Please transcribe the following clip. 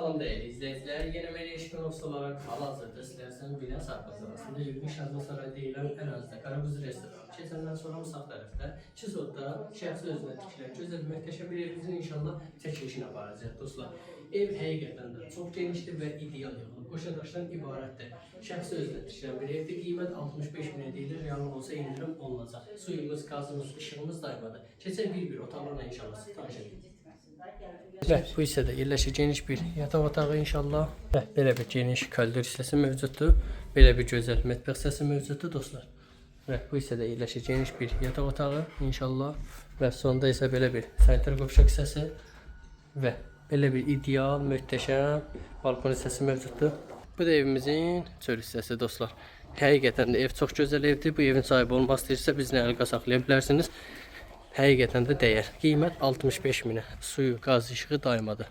Salam değerli izleyiciler, yeni Meleşkin Ofis olarak hal-hazırda sizlerden bina sarpazarasında 20 Şazlı Saray deyilen ərazidə Qarabuz restoranı. Keçəndən sonra sağ tərəfdə Çizodda şəxsi özünə tikilən gözəl möhtəşəm bir evimizin inşallah çəkilişini aparacaq dostlar. Ev həqiqətən də çox genişdir və ideal yığılıb. Qoşadaşdan ibarətdir. Şəxsi özünə tikilən bir evdir. Qiymət 65 min edilir. Realım olsa indirim olunacaq. Suyumuz, qazımız, işığımız daymadır. Keçək bir otaqlarla inşallah sizi tanış edin. Və bu hissədə yerləşir geniş bir yataq otağı inşallah. Və belə bir geniş koridor hissəsi mövcuddur. Belə bir gözəl mətbəx hissəsi mövcuddur dostlar. Və bu hissədə yerləşir geniş bir yataq otağı inşallah. Və sonda isə belə bir sanitar qovşaq hissəsi və belə bir ideal, möhtəşəm balkon hissəsi mövcuddur. Bu da evimizin çöl hissəsi dostlar. Həqiqətən də ev çox gözəl evdir. Bu evin sahibi olmaq istəyirsə bizlə əlaqə saxlaya bilərsiniz. Həqiqətən də dəyər. Qiymət 65 minə. Suyu, qaz, işığı daymadır.